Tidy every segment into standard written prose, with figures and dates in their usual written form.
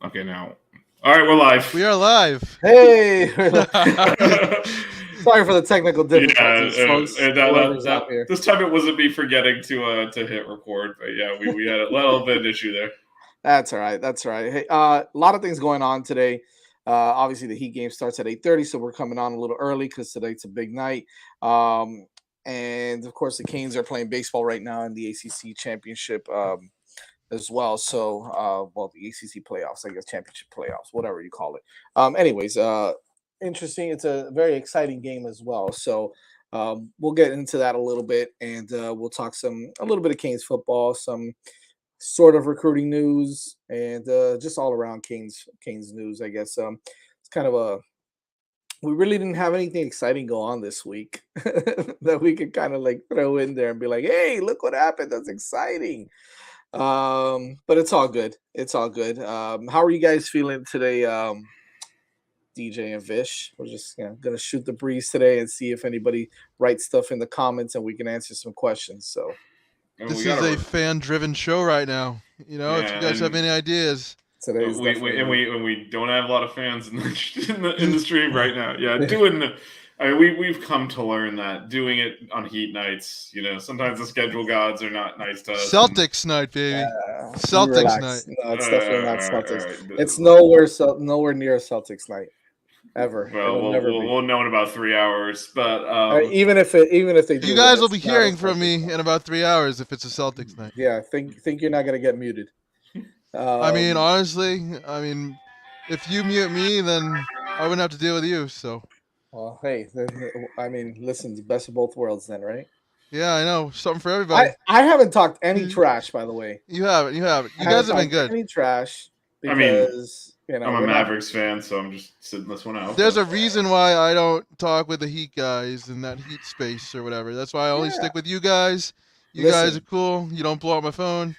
Okay, now. All right, we're live. We are live. Hey, yeah, sorry for the technical difficulties, folks. that Whoever's out here. this time it wasn't me forgetting to hit record, but yeah, we had a little bit of issue there. That's all right. That's all right. Hey, a lot of things going on today. Obviously, the Heat game starts at 8:30, so we're coming on a little early because tonight's a big night. Um, and of course, the Canes are playing baseball right now in the ACC championship as well. So, well, the ACC playoffs, I guess, championship playoffs, whatever you call it. Anyways, interesting. It's a very exciting game as well. So, we'll get into that a little bit, and we'll talk a little bit of Canes football, some sort of recruiting news, and just all around Canes news. I guess it's kind of a we really didn't have anything exciting go on this week that we could kind of like throw in there and be like, hey, look what happened. That's exciting. But it's all good. It's all good. How are you guys feeling today, DJ and Vish? We're just gonna shoot the breeze today and see if anybody writes stuff in the comments and we can answer some questions. So And we This is got a fan-driven show right now. If you yeah, guys have any ideas, today's definitely we don't have a lot of fans in the stream right now. Yeah, doing. I mean, we've come to learn that doing it on Heat nights, sometimes the schedule gods are not nice to us. Celtics night, baby. you Celtics night. relax. No, it's definitely not Celtics. All right. It's nowhere near a Celtics night ever. Well, It'll never be. we'll know in about 3 hours, but Even if they do, You win, guys will it's be not a hearing from Celtics me night. in about 3 hours if it's a Celtics night. Yeah, think you're not gonna get muted. I mean, Um, honestly, if you mute me, then I wouldn't have to deal with you. So, well, hey, I mean, listen, the best of both worlds, then, right? yeah, I know something for everybody. I haven't talked any You trash, by the way. you have it. You have it. You I guys haven't have been talked good. any trash I mean, because I'm a we're not. Mavericks fan, so I'm just sitting this one out. There's but- a reason why I don't talk with the Heat guys in that Heat space or whatever. That's why I only Yeah, stick with you guys. You guys are listen, cool. You don't blow up my phone.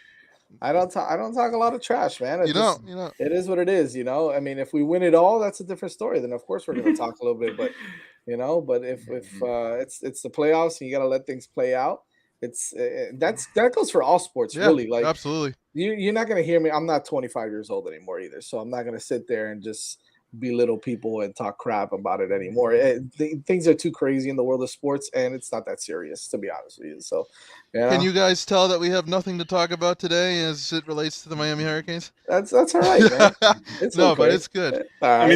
I don't talk. I don't talk a lot of trash, man. You don't. You know. It is what it is. I mean, if we win it all, that's a different story. Then of course we're gonna talk a little bit, but but if it's the playoffs and you got to let things play out, that goes for all sports, Yeah, really. Like absolutely. you're not gonna hear me. I'm not 25 years old anymore either, so I'm not gonna sit there and just belittle people and talk crap about it anymore. Things are too crazy in the world of sports, and it's not that serious, to be honest with you. So, Can you guys tell that we have nothing to talk about today as it relates to the Miami Hurricanes? that's all right, man. It's No, but okay. it's good. All I right.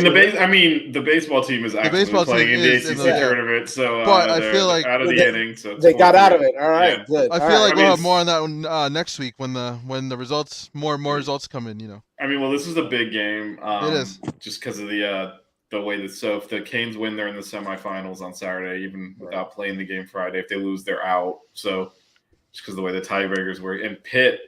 mean, the baseball team is The actively baseball playing team in the is in ACC the tournament, so But I they're feel like out of the inning. So it's They got out of 4-3. it. All right, Yeah. good. I All feel right. like I we'll mean, have more on that one next week when the results more results come in. I mean, well, this is a big game. It is. Just because of the way that if the Canes win, they're in the semifinals on Saturday, even without playing the game Friday. If they lose, they're out. So just because of the way the tiebreakers were, and Pitt,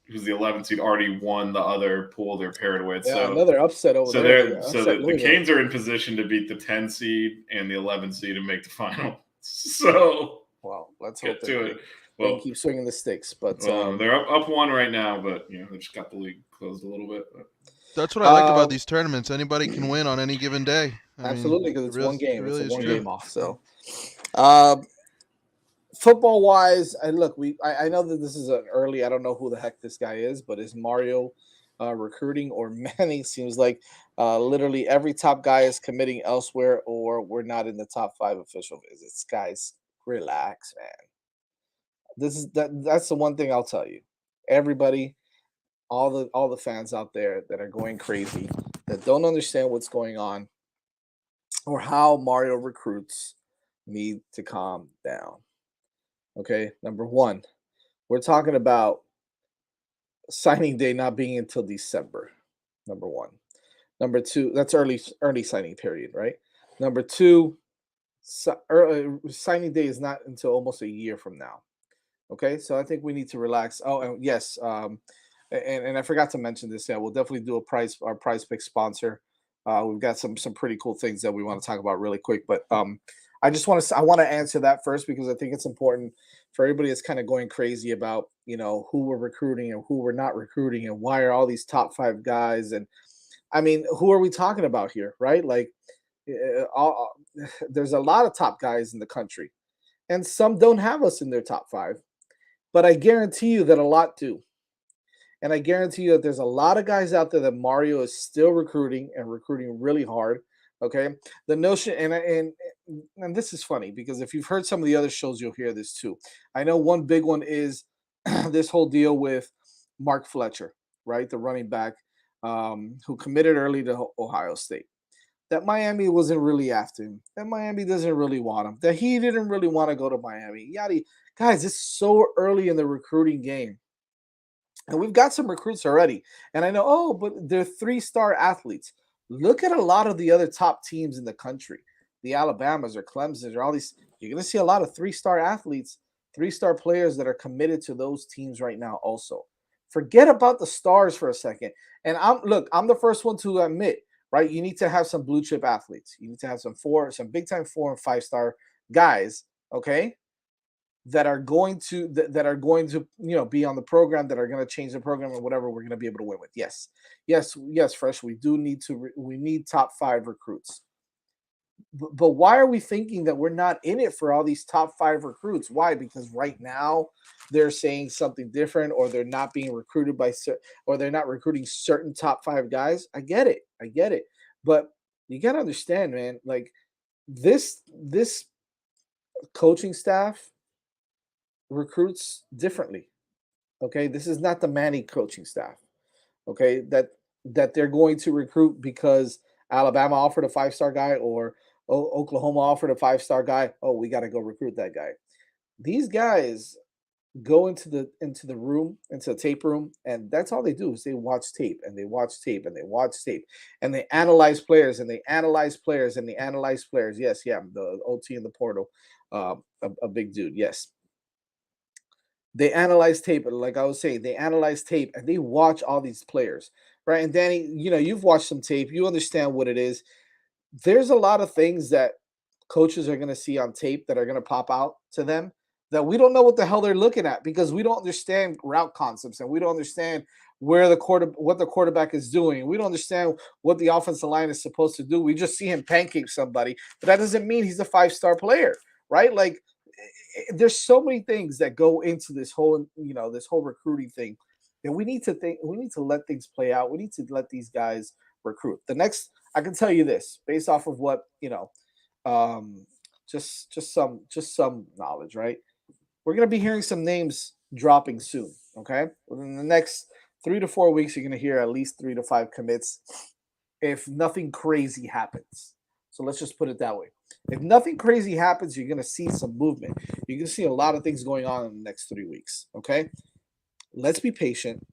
who's the 11th seed, already won the other pool they're paired with. Yeah, So another upset over there. the Canes are in position to beat the 10 seed and the 11 seed and make the final. So well, let's get hope to it. Well, keep swinging the sticks. But they're up one right now, but they just got the league closed a little bit. But. That's what I like about these tournaments. Anybody can win on any given day. Absolutely, because it's one game. Really it's a one true. game off. So, football wise, and look, I know that this is an early. I don't know who the heck this guy is, but is Mario recruiting or Manning? Seems like literally every top guy is committing elsewhere, or we're not in the top 5 official visits. Guys, relax, man. That's the one thing I'll tell you. Everybody, all the fans out there that are going crazy, that don't understand what's going on or how Mario recruits, need to calm down. Okay, number one, we're talking about signing day not being until December. Number one. Number two, that's early signing period, right? Number two, signing day is not until almost a year from now. Okay, so I think we need to relax. Oh, and yes, and I forgot to mention this. Yeah, we'll definitely do our prize pick sponsor. We've got some pretty cool things that we want to talk about really quick, but I want to answer that first because I think it's important for everybody that's kind of going crazy about who we're recruiting and who we're not recruiting and why are all these top 5 guys, and I mean, who are we talking about here, right? Like, there's a lot of top guys in the country, and some don't have us in their top 5, but I guarantee you that a lot do. And I guarantee you that there's a lot of guys out there that Mario is still recruiting and recruiting really hard. Okay. The notion, and this is funny because if you've heard some of the other shows, you'll hear this too. I know one big one is this whole deal with Mark Fletcher, right? The running back who committed early to Ohio State. That Miami wasn't really after him. That Miami doesn't really want him. That he didn't really want to go to Miami. Yada. Guys, it's so early in the recruiting game. And we've got some recruits already. And I know, oh, but they're 3-star athletes. Look at a lot of the other top teams in the country. The Alabamas or Clemsons or all these. You're going to see a lot of 3-star athletes, 3-star players that are committed to those teams right now also. Forget about the stars for a second. And I'm the first one to admit, right? You need to have some blue chip athletes. You need to have some big time 4 and 5-star guys, okay? That are going to be on the program, that are going to change the program or whatever we're going to be able to win with. Yes, Fresh. We need top 5 recruits. But why are we thinking that we're not in it for all these top 5 recruits? Why? Because right now they're saying something different, or they're not being recruited or they're not recruiting certain top 5 guys. I get it. But you got to understand, man, like this coaching staff recruits differently. Okay, this is not the Manny coaching staff. Okay, that they're going to recruit because Alabama offered a 5-star guy, or Oklahoma offered a 5-star guy. Oh, we got to go recruit that guy. These guys go into the tape room, and that's all they do is they watch tape and they watch tape and they watch tape and they analyze players and they analyze players and they analyze players. Yes, yeah, the OT in the portal, a big dude. Yes. They analyze tape, like I was saying, they analyze tape and they watch all these players, right? And Danny, you've watched some tape, you understand what it is. There's a lot of things that coaches are going to see on tape that are going to pop out to them that we don't know what the hell they're looking at, because we don't understand route concepts and we don't understand what the quarterback is doing. We don't understand what the offensive line is supposed to do. We just see him pancake somebody, but that doesn't mean he's a 5-star player, right? Like, there's so many things that go into this whole recruiting thing that we need to let things play out. We need to let these guys recruit. I can tell you this based off of what, just some knowledge, right? We're going to be hearing some names dropping soon. Okay. Within the next 3 to 4 weeks, you're going to hear at least 3 to 5 commits if nothing crazy happens. So let's just put it that way. If nothing crazy happens, you're going to see some movement. You're going to see a lot of things going on in the next 3 weeks. Okay. Let's be patient.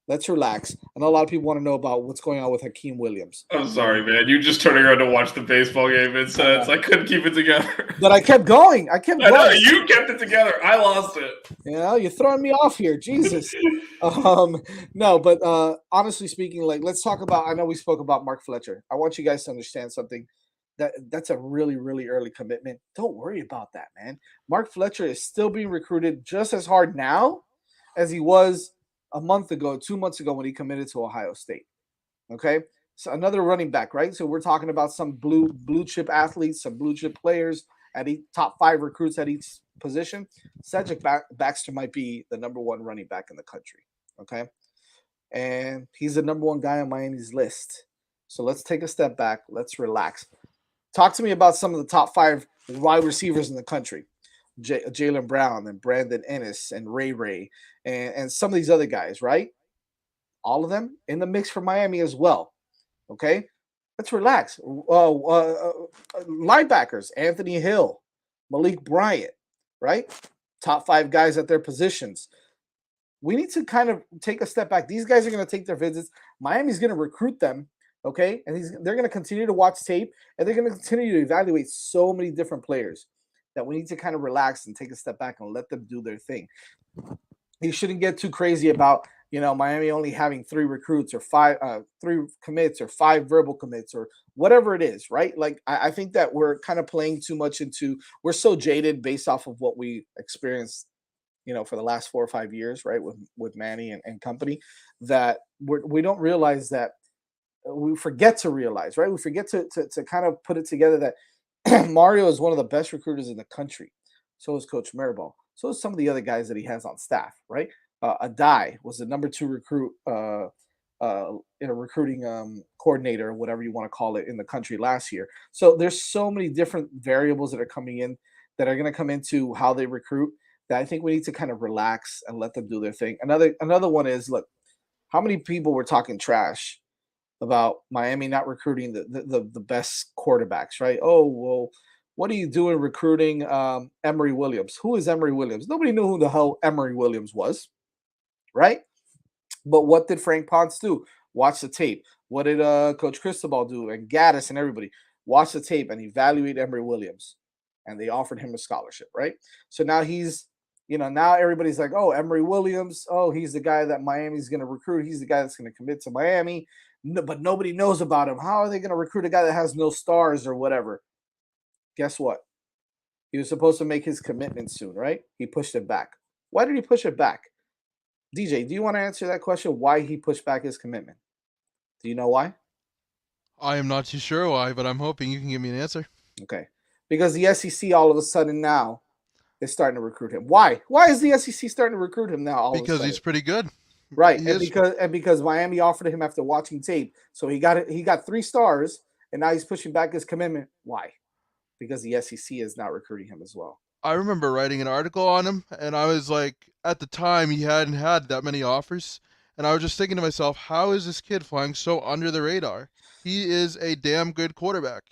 Let's relax. I know a lot of people want to know about what's going on with Hakeem Williams. I'm sorry, man. You just turning around to watch the baseball game. It says I couldn't keep it together. But I kept going. I know, you kept it together. I lost it. You're throwing me off here. Jesus. No, but honestly speaking, like, let's talk about, I know we spoke about Mark Fletcher. I want you guys to understand something. That's a really, really early commitment. Don't worry about that, man. Mark Fletcher is still being recruited just as hard now as he was a month ago, 2 months ago, when he committed to Ohio State. Okay. So another running back, right? So we're talking about some blue chip athletes, some blue chip players at each top 5 recruits at each position. Cedric Baxter might be the number 1 running back in the country. Okay. And he's the number 1 guy on Miami's list. So let's take a step back. Let's relax. Talk to me about some of the top 5 wide receivers in the country. Jaylen Brown and Brandon Ennis and Ray and some of these other guys, right? All of them in the mix for Miami as well. Okay, let's relax. Linebackers: Anthony Hill, Malik Bryant, right? Top 5 guys at their positions. We need to kind of take a step back. These guys are going to take their visits. Miami's going to recruit them. Okay, and they're going to continue to watch tape, and they're going to continue to evaluate so many different players that we need to kind of relax and take a step back and let them do their thing. You shouldn't get too crazy about, Miami only having 3 recruits or 3 commits or 5 verbal commits or whatever it is, right? Like, I think that we're kind of playing too much we're so jaded based off of what we experienced, for the last 4 or 5 years, right? With Manny and company, that we don't realize that. We forget to realize, right? We forget to kind of put it together that Mario is one of the best recruiters in the country. So is Coach Maribel. So is some of the other guys that he has on staff, right? Adai was the number 2 recruit in a recruiting coordinator, whatever you want to call it, in the country last year. So there's so many different variables that are coming in that are going to come into how they recruit that I think we need to kind of relax and let them do their thing. Another one is, look, how many people were talking trash about Miami not recruiting the best quarterbacks, right? Oh, well, what are you doing recruiting Emory Williams? Who is Emory Williams? Nobody knew who the hell Emory Williams was, right? But what did Frank Ponce do? Watch the tape. What did Coach Cristobal do? And Gaddis and everybody watch the tape and evaluate Emory Williams. And they offered him a scholarship, right? So now now everybody's like, oh, Emory Williams. Oh, he's the guy that Miami's going to recruit. He's the guy that's going to commit to Miami. No, but nobody knows about him. How are they going to recruit a guy that has no stars or whatever? Guess what? He was supposed to make his commitment soon, right? He pushed it back. Why did he push it back? DJ, do you want to answer that question? Why he pushed back his commitment? Do you know why? I am not too sure why, but I'm hoping you can give me an answer. Okay. Because the SEC all of a sudden now is starting to recruit him. Why? Why is the SEC starting to recruit him now all of a sudden? Because he's pretty good. Right. Because Miami offered him after watching tape. So he got 3 stars and now he's pushing back his commitment. Why? Because the SEC is not recruiting him as well. I remember writing an article on him, and I was like, at the time, he hadn't had that many offers, and I was just thinking to myself, how is this kid flying so under the radar? He is a damn good quarterback.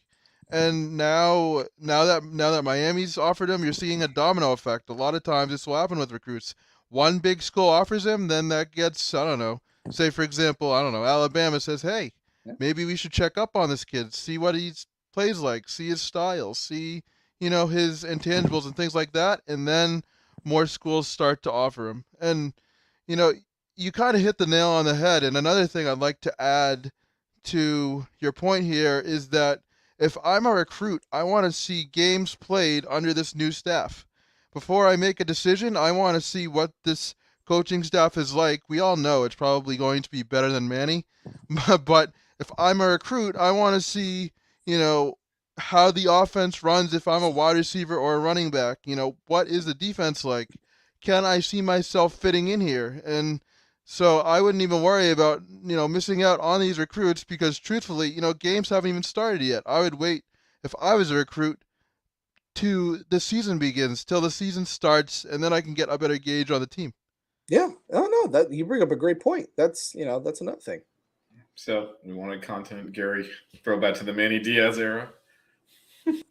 And now that Miami's offered him, you're seeing a domino effect. A lot of times this will happen with recruits. One big school offers him, then that gets, I don't know, say for example, I don't know, Alabama says, hey, maybe we should check up on this kid, see what he plays like, see his style, see his intangibles and things like that, and then more schools start to offer him. And you kind of hit the nail on the head. And another thing I'd like to add to your point here is that if I'm a recruit, I want to see games played under this new staff. Before I make a decision, I want to see what this coaching staff is like. We all know it's probably going to be better than Manny, but if I'm a recruit, I want to see, how the offense runs if I'm a wide receiver or a running back. What is the defense like? Can I see myself fitting in here? And so I wouldn't even worry about, missing out on these recruits because truthfully, games haven't even started yet. I would wait if I was a recruit till the season begins, till the season starts, and then I can get a better gauge on the team. Yeah. Oh no, that you bring up a great point. That's another thing. So we wanted content, Gary. Throw back to the Manny Diaz era. We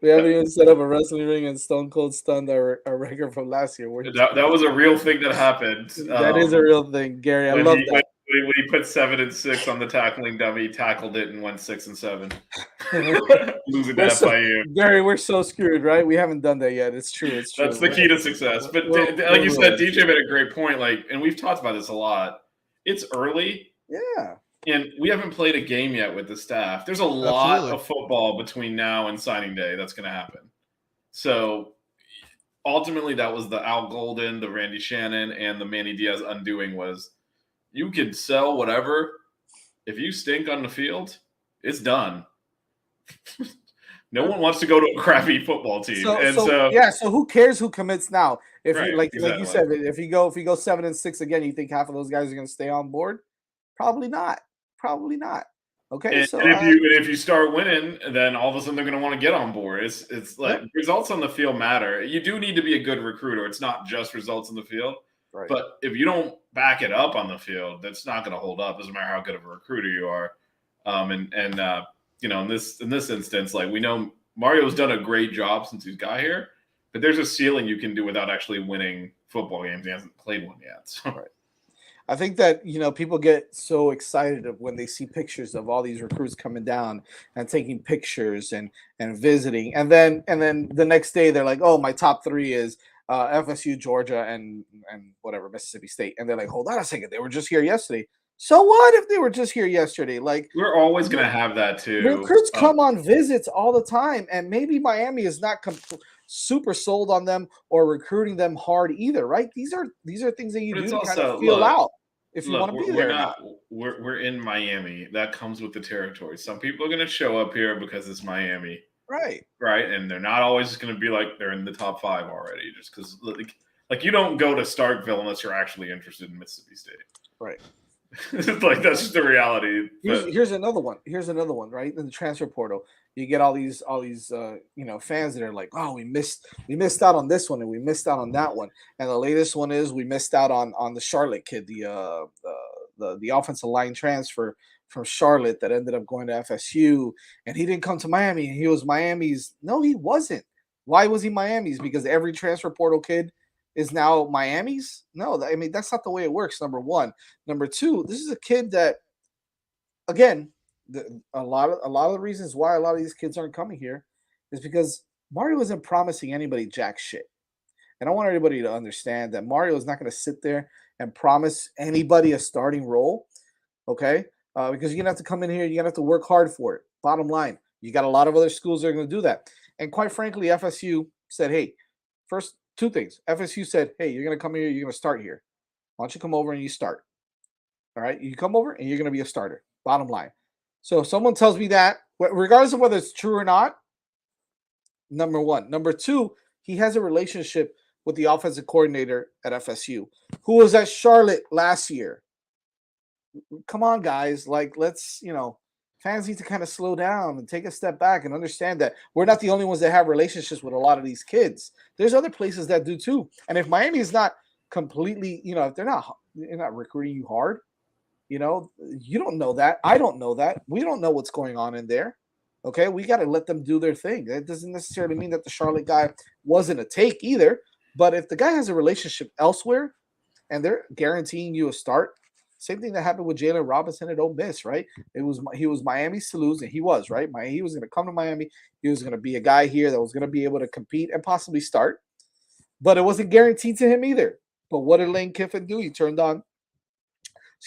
haven't even set up a wrestling ring and Stone Cold stunned our record from last year. That was a real thing that happened. That is a real thing, Gary. I love that. When he put 7 and 6 on the tackling dummy, tackled it and went 6 and 7. Losing that by you. Gary, we're so screwed, right? We haven't done that yet. It's true. It's true. That's the key to success. But like you said, DJ made a great point. And we've talked about this a lot. It's early. Yeah. And we haven't played a game yet with the staff. There's a lot of football between now and signing day that's going to happen. So ultimately, that was the Al Golden, the Randy Shannon, and the Manny Diaz undoing was you could sell whatever. If you stink on the field, it's done. No one wants to go to a crappy football team. So who cares who commits now? If right, like you said, if you go 7 and 6 again, you think half of those guys are going to stay on board? Probably not. Okay. And if you start winning, then all of a sudden they're going to want to get on board. It's like results on the field matter. You do need to be a good recruiter. It's not just results on the field. Right. But if you don't back it up on the field, that's not going to hold up. Doesn't matter how good of a recruiter you are. In this instance, like we know Mario's done a great job since he's got here, but there's a ceiling you can do without actually winning football games. He hasn't played one yet. So. Right. I think that, people get so excited when they see pictures of all these recruits coming down and taking pictures and visiting. And then the next day they're like, oh, my top 3 is FSU, Georgia, and whatever, Mississippi State. And they're like, hold on a second. They were just here yesterday. So what if they were just here yesterday? Like, we're always going to have that too. Recruits come on visits all the time. And maybe Miami is not super sold on them or recruiting them hard either, right? These are things that you do to kind of feel out if you want to be there. We're in Miami. That comes with the territory. Some people are going to show up here because it's Miami, right? And they're not always going to be like they're in the top 5 already, just because like Like, you don't go to Starkville unless you're actually interested in Mississippi State. Right. Like, that's just the reality. Here's another one. Here's another one, right? In the transfer portal, you get all these fans that are like, oh, we missed out on this one and we missed out on that one. And the latest one is we missed out on the Charlotte kid, the offensive line transfer from Charlotte that ended up going to FSU, and he didn't come to Miami. He was Miami's. No, he wasn't. Why was he Miami's? Because every transfer portal kid is now Miami's? No, I mean, that's not the way it works, number one. Number two, this is a kid that, again, a lot of the reasons why a lot of these kids aren't coming here is because Mario isn't promising anybody jack shit. And I want everybody to understand that Mario is not going to sit there and promise anybody a starting role, okay? Because you're going to have to come in here, you're going to have to work hard for it. Bottom line, you got a lot of other schools that are going to do that. And quite frankly, FSU said, hey, first, two things. FSU said, hey, you're going to come here, you're going to start here. Why don't you come over and you start? All right, you come over and you're going to be a starter. Bottom line. So if someone tells me that, regardless of whether it's true or not, number one. Number two, he has a relationship with the offensive coordinator at FSU, who was at Charlotte last year. Come on, guys. Like, let's, fans need to kind of slow down and take a step back and understand that we're not the only ones that have relationships with a lot of these kids. There's other places that do too. And if Miami is not completely, if they're not recruiting you hard, you don't know that. I don't know that. We don't know what's going on in there. Okay, we got to let them do their thing. That doesn't necessarily mean that the Charlotte guy wasn't a take either. But if the guy has a relationship elsewhere and they're guaranteeing you a start, same thing that happened with Jalen Robinson at Ole Miss, right? He was Miami's to lose, and he was, right? He was going to come to Miami. He was going to be a guy here that was going to be able to compete and possibly start. But it wasn't guaranteed to him either. But what did Lane Kiffin do? He turned on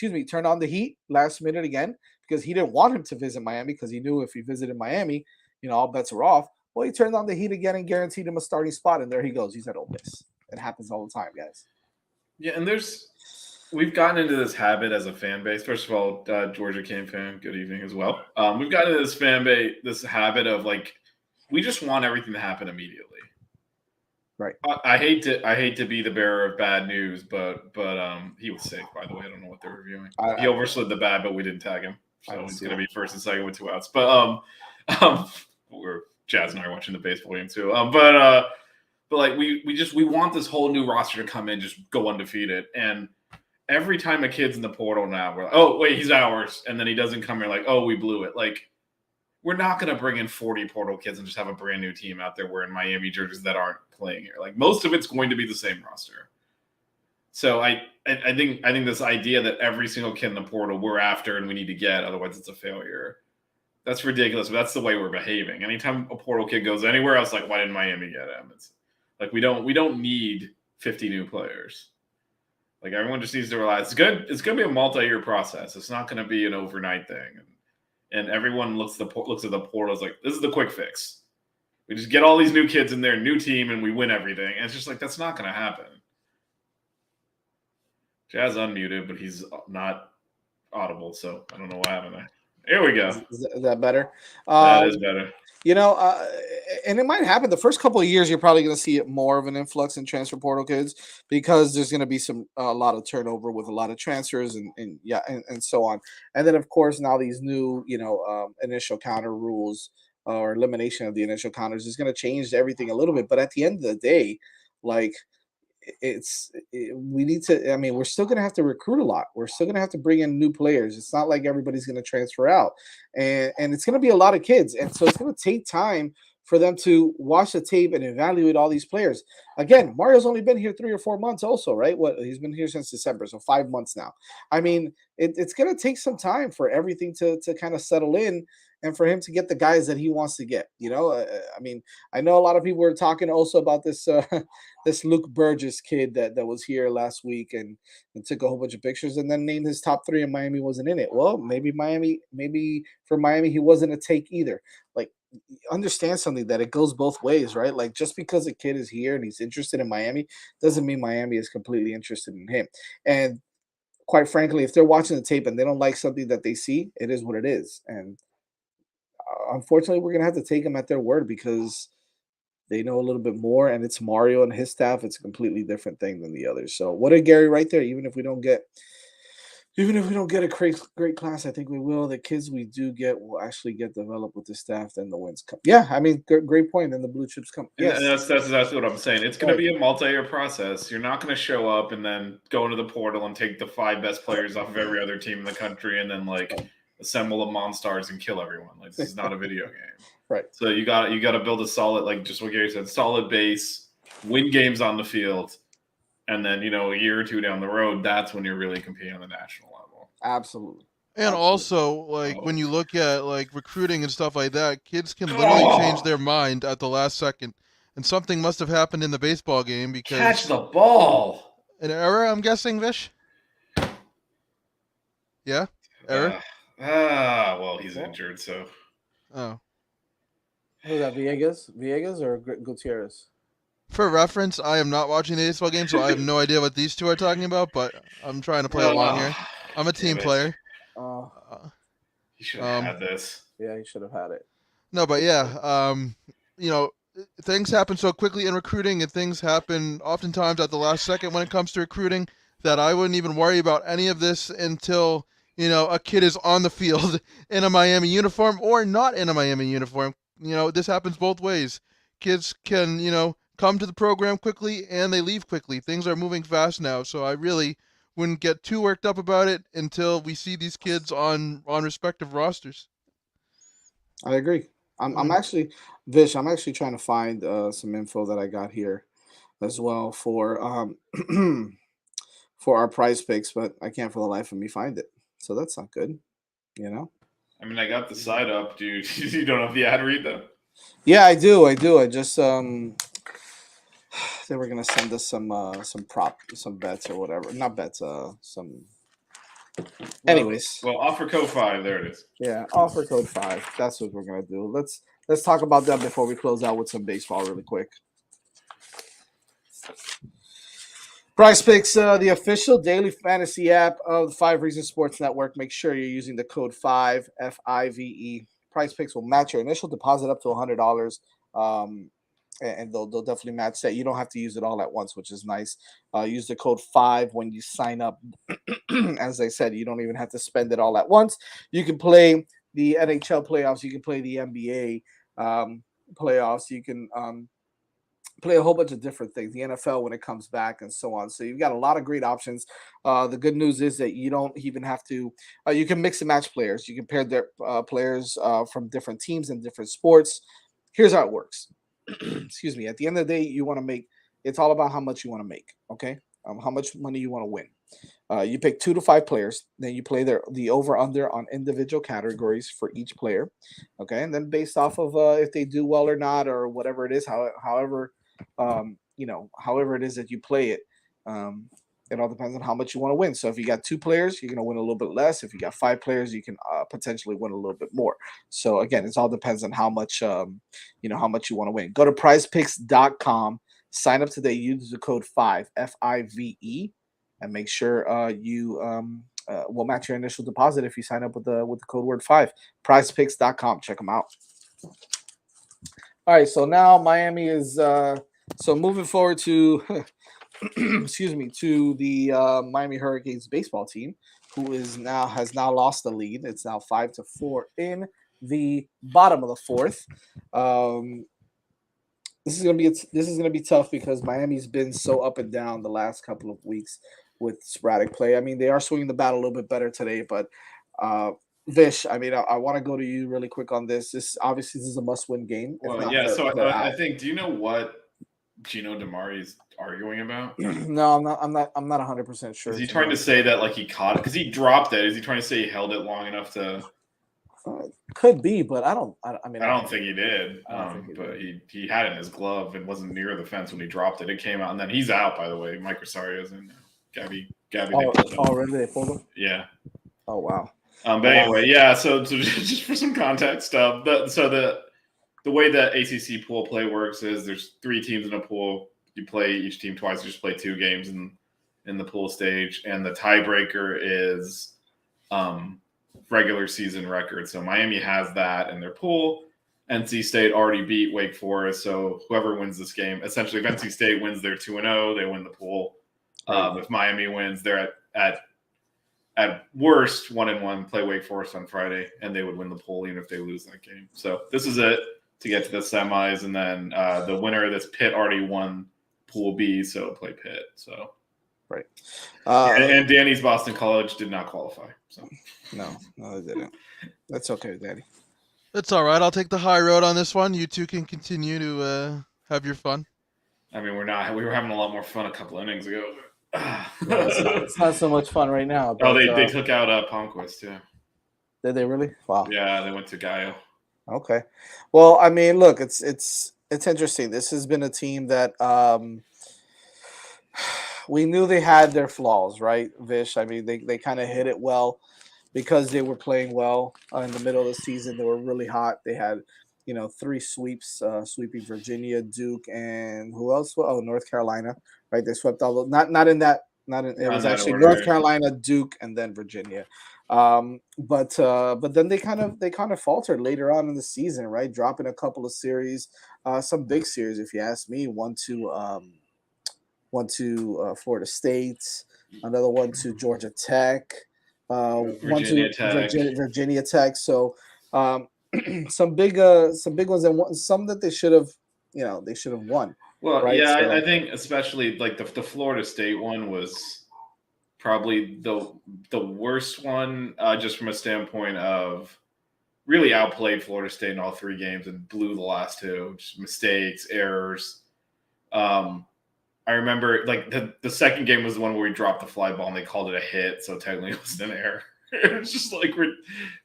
the heat last minute again because he didn't want him to visit Miami because he knew if he visited Miami, all bets are off. Well, he turned on the heat again and guaranteed him a starting spot, and there he goes. He's at Ole Miss. It happens all the time, guys. Yeah, and we've gotten into this habit as a fan base. First of all, Georgia Cane fan, good evening as well. We've gotten into this fan base, this habit of like, we just want everything to happen immediately. Right. I hate to be the bearer of bad news, but he was sick, by the way. I don't know what they're reviewing. He overslid the bad, but we didn't tag him, so he's going to be first and second with 2 outs. But we're Jazz and I are watching the baseball game too. But like we want this whole new roster to come in, just go undefeated. And every time a kid's in the portal now, we're like, oh wait, he's ours, and then he doesn't come here. Like, oh, we blew it. Like, we're not going to bring in 40 portal kids and just have a brand new team out there wearing Miami jerseys that aren't playing here. Like, most of it's going to be the same roster. So I think this idea that every single kid in the portal we're after and we need to get, otherwise it's a failure. That's ridiculous, but that's the way we're behaving. Anytime a portal kid goes anywhere else, like, why didn't Miami get him? It's like we don't need 50 new players. Like, everyone just needs to realize it's going to be a multi-year process. It's not going to be an overnight thing. And everyone looks at the portal as like, this is the quick fix. We just get all these new kids in there, new team, and we win everything. And it's just like, that's not going to happen. Jazz unmuted, but he's not audible, so I don't know what happened there. Here we go. Is that better? That is better. And it might happen. The first couple of years, you're probably going to see more of an influx in transfer portal kids because there's going to be a lot of turnover with a lot of transfers and so on. And then, of course, now these new, initial counter rules or elimination of the initial counters is going to change everything a little bit. But at the end of the day, like, we need to, I mean, we're still going to have to recruit a lot. We're still going to have to bring in new players. It's not like everybody's going to transfer out, and it's going to be a lot of kids. And so it's going to take time for them to watch the tape and evaluate all these players. Again, Mario's only been here 3 or 4 months also, right? He's been here since December, so 5 months now. I mean, it's going to take some time for everything to kind of settle in and for him to get the guys that he wants to get. I mean, I know a lot of people were talking also about this this Luke Burgess kid that was here last week and took a whole bunch of pictures and then named his top 3 and Miami wasn't in it. Well, maybe for Miami, he wasn't a take either. Like, understand something that it goes both ways, right? Like, just because a kid is here and he's interested in Miami doesn't mean Miami is completely interested in him. And quite frankly, if they're watching the tape and they don't like something that they see, it is what it is. And unfortunately, we're going to have to take them at their word because They know a little bit more, and it's Mario and his staff. It's a completely different thing than the others. So what did Gary right there? Even if we don't get a great class, I think we will. The kids we do get will actually get developed with the staff. Then the wins come. Yeah, I mean, great point. Then the blue chips come. And Yes, that's what I'm saying. It's going right. to be a multi-year process. You're not going to show up and then go into the portal and take the 5 best players off of every other team in the country and then like assemble a monstars and kill everyone. Like this is not a video game. Right. So you got to build a solid, like just what Gary said, solid base, win games on the field, and then a year or two down the road, that's when you're really competing on the national level. Absolutely. And Absolutely. also, like when you look at like recruiting and stuff like that, kids can literally change their mind at the last second. And something must have happened in the baseball game because catch the ball. An error, I'm guessing, Vish? Yeah? Error? Well, he's injured, so. Oh. Who's that, Villegas or Gutierrez? For reference, I am not watching the baseball game, so I have no idea what these two are talking about, but I'm trying to play along here. I'm a team player. He should have had this. Yeah, he should have had it. No, but yeah, things happen so quickly in recruiting, and things happen oftentimes at the last second when it comes to recruiting, that I wouldn't even worry about any of this until, a kid is on the field in a Miami uniform or not in a Miami uniform. This happens both ways. Kids can, come to the program quickly and they leave quickly. Things are moving fast now, so I really wouldn't get too worked up about it until we see these kids on respective rosters. I agree. I'm actually, Vish, I'm actually trying to find some info that I got here as well for for our prize picks, but I can't for the life of me find it. So that's not good, I mean, I got the side up, dude. You don't have the ad read though. Yeah, I do. I just they were gonna send us some bets or whatever. Not bets, some. Anyways, well, offer code 5. There it is. Yeah, offer code 5. That's what we're gonna do. Let's talk about that before we close out with some baseball really quick. PrizePicks, the official daily fantasy app of the 5 Reasons Sports Network. Make sure you're using the code 5 FIVE. PrizePicks will match your initial deposit up to $100. And they'll definitely match that. You don't have to use it all at once, which is nice. Use the code 5 when you sign up. As I said, you don't even have to spend it all at once. You can play the NHL playoffs. You can play the NBA playoffs. You can play a whole bunch of different things, the NFL when it comes back and so on. So you've got a lot of great options. The good news is that you don't even have to, you can mix and match players. You can pair their players from different teams and different sports. Here's how it works. Excuse me. At the end of the day, you want to make, it's all about how much you want to make. Okay. How much money you want to win. You pick 2 to 5 players, then you play the over under on individual categories for each player. Okay. And then based off of if they do well or not, or whatever it is, however it is that you play it, it all depends on how much you want to win. So if you got 2 players, you're going to win a little bit less. If you got 5 players, you can potentially win a little bit more. So again, it all depends on how much, how much you want to win. Go to prizepicks.com, sign up today, use the code 5 FIVE, and make sure you will match your initial deposit if you sign up with the code word 5. Prizepicks.com, check them out. All right, so now Miami is so moving forward to to the Miami Hurricanes baseball team, who has now lost the lead. It's now 5-4 in the bottom of the 4th. This is gonna be tough because Miami's been so up and down the last couple of weeks with sporadic play. I mean, they are swinging the bat a little bit better today, but Vish, I mean, I want to go to you really quick on this. This is a must-win game. Well, yeah. So I think. Do you know what Gino DiMari is arguing about? No, I'm not 100% sure. Is he trying to say that like he caught it because he dropped it? Is he trying to say he held it long enough to? Could be, but I don't think he did. But he had it in his glove and wasn't near the fence when he dropped it. It came out, and then he's out. By the way, Mike Rosario's in. Gabby. Already they pulled him. Yeah. Oh wow. But anyway, yeah. So just for some context, the way that ACC pool play works is there's 3 teams in a pool. You play each team twice. You just play 2 games in the pool stage, and the tiebreaker is regular season record. So Miami has that in their pool. NC State already beat Wake Forest, so whoever wins this game, essentially, if NC State wins, they're 2-0, they win the pool. Right. If Miami wins, they're at worst 1-1, play Wake Forest on Friday, and they would win the pool even if they lose that game. So this is it to get to the semis, and then the winner of this, Pitt already won Pool B, so play Pitt. So right. And Danny's Boston College did not qualify. So no, they didn't. That's okay, Danny. It's all right. I'll take the high road on this one. You two can continue to have your fun. I mean, we were having a lot more fun a couple innings ago. It's not so much fun right now. But, they took out Palmquist too. Did they really? Wow. Yeah, they went to Gallo. Okay. Well, I mean, look, it's interesting. This has been a team that we knew they had their flaws, right, Vish? I mean, they kind of hit it well because they were playing well in the middle of the season. They were really hot. They had, 3 sweeps, sweeping Virginia, Duke, and who else? Oh, North Carolina, right? They swept all the not in that. It was actually order. North Carolina, Duke, and then Virginia. But then they kind of faltered later on in the season, right? Dropping a couple of series, some big series, if you ask me. One to Florida State, another one to Georgia Tech, Virginia Tech. Virginia Tech. So some big ones, and some that they should have won. Well, right? yeah, So, I think especially like the Florida State one was probably the worst one, just from a standpoint of really outplayed Florida State in all 3 games and blew the last 2. Just mistakes, errors. I remember like the second game was the one where we dropped the fly ball and they called it a hit, so technically it wasn't an error. It was just like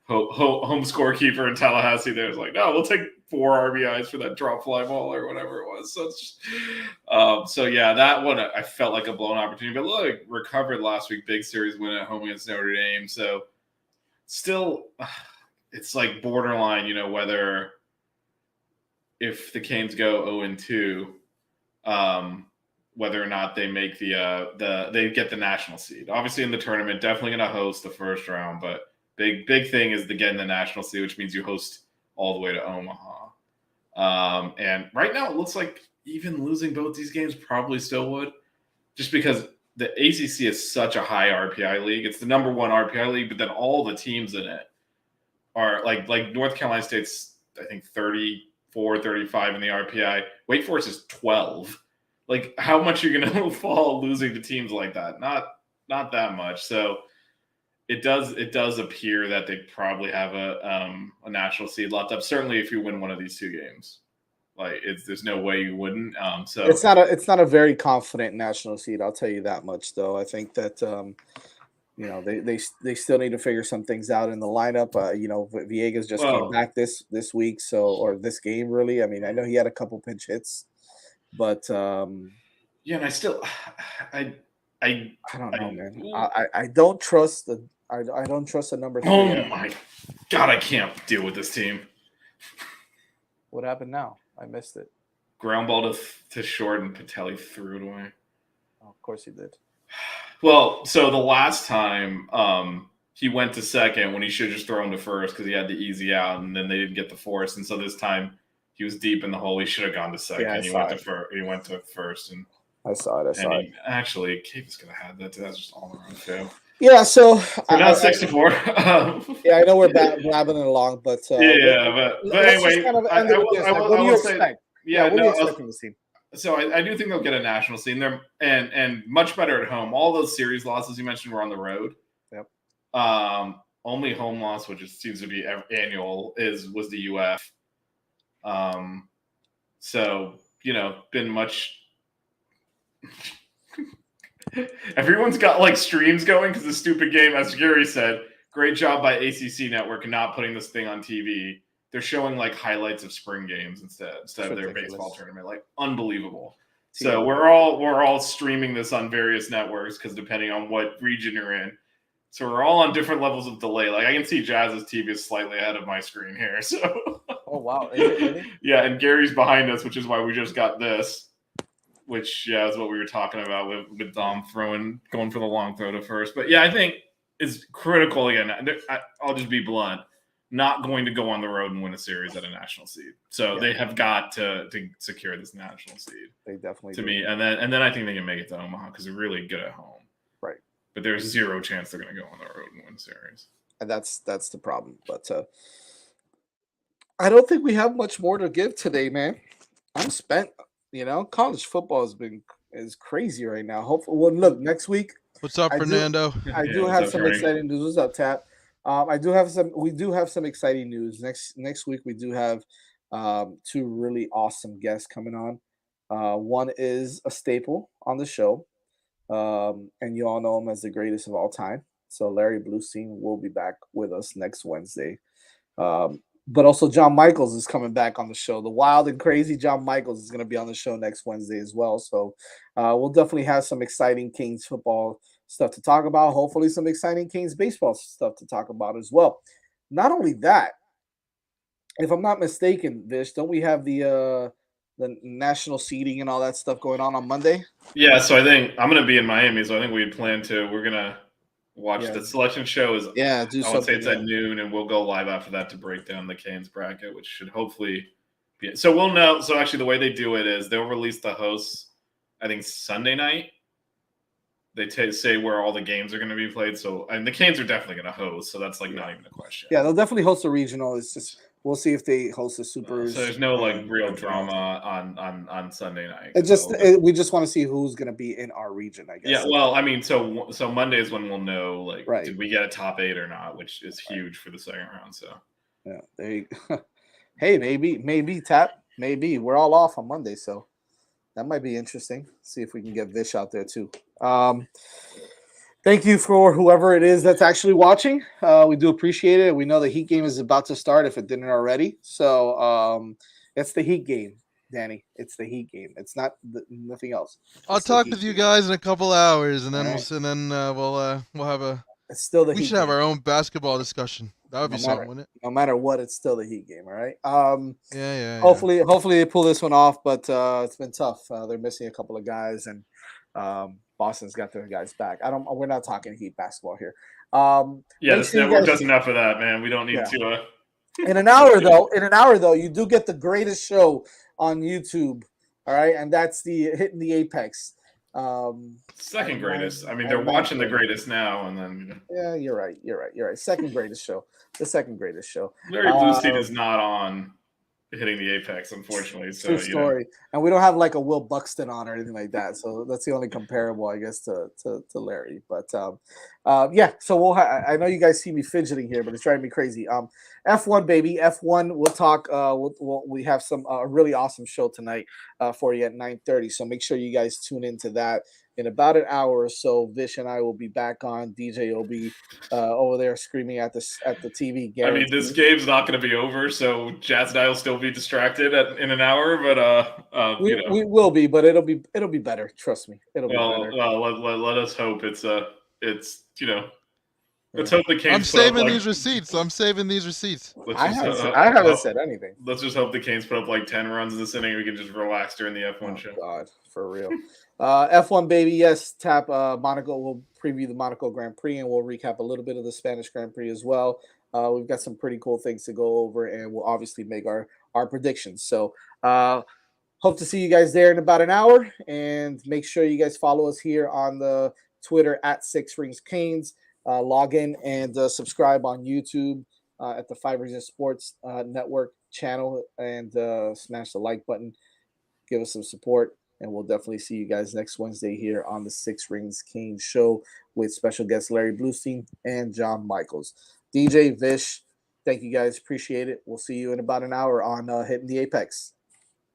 home scorekeeper in Tallahassee. There was like, no, we'll take 4 RBIs for that drop fly ball or whatever it was. So it's just, so yeah, that one I felt like a blown opportunity. But look, recovered last week, big series win at home against Notre Dame. So still, it's like borderline, whether if the Canes go 0-2, whether or not they make they get the national seed. Obviously in the tournament, definitely going to host the first round, but big thing is to get in the national seed, which means you host all the way to Omaha. And right now it looks like even losing both these games probably still would, just because the ACC is such a high RPI league. It's the number 1 RPI league, but then all the teams in it are like North Carolina State's, I think 34, 35 in the RPI. Wake Forest is 12. Like, how much are you going to fall losing to teams like that? Not that much. So it does appear that they probably have a national seed locked up. Certainly, if you win one of these 2 games, like there's no way you wouldn't. So it's not a very confident national seed. I'll tell you that much, though. I think that they still need to figure some things out in the lineup. Villegas just came back this week, or this game really. I mean, I know he had a couple pinch hits. But yeah, and I don't know, man. I don't trust I don't trust the number 3. Oh my God, I can't deal with this team. What happened now? I missed it. Ground ball to short and Patelli threw it away. Oh, of course he did. Well, so the last time he went to second when he should have just thrown to first because he had the easy out, and then they didn't get the force, and so this time he was deep in the hole. He should have gone to second. Yeah, he went to first, and I saw it. Actually, Cape's gonna have that. That's just all around fail. Yeah, so we're not 64. Yeah, I know we're blabbing it along, but but anyway, what do you expect? Yeah, what do you expect from this team? So I do think they'll get a national scene there, and much better at home. All those series losses you mentioned were on the road. Yep. Only home loss, which seems to be annual, was the UF. So been much. Everyone's got like streams going because the stupid game, as Gary said, great job by ACC Network not putting this thing on TV. They're showing like highlights of spring games instead of their baseball tournament. Like unbelievable. So we're all streaming this on various networks because depending on what region you're in. So we're all on different levels of delay. Like I can see Jazz's TV is slightly ahead of my screen here. So oh wow. Is it really? Yeah, and Gary's behind us, which is why we just got this. Which is what we were talking about with Dom going for the long throw to first. But yeah, I think it's critical again. I'll just be blunt. not going to go on the road and win a series at a national seed. So they have got to secure this national seed. They definitely to do. me, and then I think they can make it to Omaha because they're really good at home. Right. But there's zero chance they're going to go on the road and win series. And that's the problem. But I don't think we have much more to give today, man. I'm spent. College football is crazy right now. Hopefully, well, look, next week. What's up, Fernando? I do have some exciting news. What's up, Tap? We do have some exciting news. Next week we do have two really awesome guests coming on. One is a staple on the show. And you all know him as the greatest of all time. So Larry Bluestein will be back with us next Wednesday. But also John Michaels is coming back on the show. The wild and crazy John Michaels is going to be on the show next Wednesday as well. So we'll definitely have some exciting Kings football stuff to talk about. Hopefully some exciting Kings baseball stuff to talk about as well. Not only that, if I'm not mistaken, Vish, don't we have the national seeding and all that stuff going on Monday? Yeah, so I think I'm going to be in Miami, so I think we had planned to. We're going to watch the selection show. I would say it's at noon, and we'll go live after that to break down the Canes bracket, which should hopefully be. So we'll know. So actually, the way they do it is they'll release the hosts, I think, Sunday night. They say where all the games are going to be played. So, and the Canes are definitely going to host, so that's not even a question. Yeah, they'll definitely host a regional. It's just we'll see if they host a super. So there's no real drama on Sunday night. We just want to see who's going to be in our region, I guess. Yeah, well, I mean, so Monday is when we'll know, right. Did we get a top 8 or not, which is huge for the second round. So yeah, hey, maybe Tap, maybe we're all off on Monday, so that might be interesting. See if we can get Vish out there too. Thank you for whoever it is that's actually watching. We do appreciate it. We know the Heat game is about to start if it didn't already. So it's the Heat game, Danny. It's the Heat game. It's not nothing else. I'll talk with you guys in a couple hours, and then we'll have a. It's still the. We should have our own basketball discussion. That would be something, wouldn't it? No matter what, it's still the Heat game. All right. Yeah. Hopefully they pull this one off, but it's been tough. They're missing a couple of guys, and Boston's got their guys back. We're not talking Heat basketball here. This network does enough of that, man. We don't need to. In an hour though, you do get the greatest show on YouTube. All right, and that's the Hitting the Apex. Second greatest. I mean, they're watching the greatest now, and then. Yeah, you're right. Second greatest show. The second greatest show. Larry Bluestein is not on Hitting the Apex, unfortunately. So, true story. And we don't have like a Will Buxton on or anything like that. So that's the only comparable, I guess, to Larry. But so we'll. I know you guys see me fidgeting here, but it's driving me crazy. F1 baby, F1. We'll talk. We have some a really awesome show tonight for you at 9:30. So make sure you guys tune into that. In about an hour or so, Vish and I will be back on. DJ will be over there screaming at the TV. Guaranteed. I mean, this game's not going to be over, so Jazz and I will still be distracted in an hour. But we will be, but it'll be better. Trust me, it'll be better. Well, let us hope it's Let's hope the Canes. I'm saving these receipts. I haven't said anything. Let's just hope the Canes put up like 10 runs this inning. We can just relax during the F1 show. God, for real. F1 baby, yes. Tap Monaco. We'll preview the Monaco Grand Prix, and we'll recap a little bit of the Spanish Grand Prix as well. We've got some pretty cool things to go over, and we'll obviously make our predictions. So hope to see you guys there in about an hour, and make sure you guys follow us here on the Twitter at 6 Rings Canes. Log in and subscribe on YouTube at the 5 Reasons Sports Network channel, and smash the like button. Give us some support, and we'll definitely see you guys next Wednesday here on the 6 Rings Canes show with special guests Larry Bluestein and John Michaels. DJ, Vish, thank you guys. Appreciate it. We'll see you in about an hour on Hitting the Apex.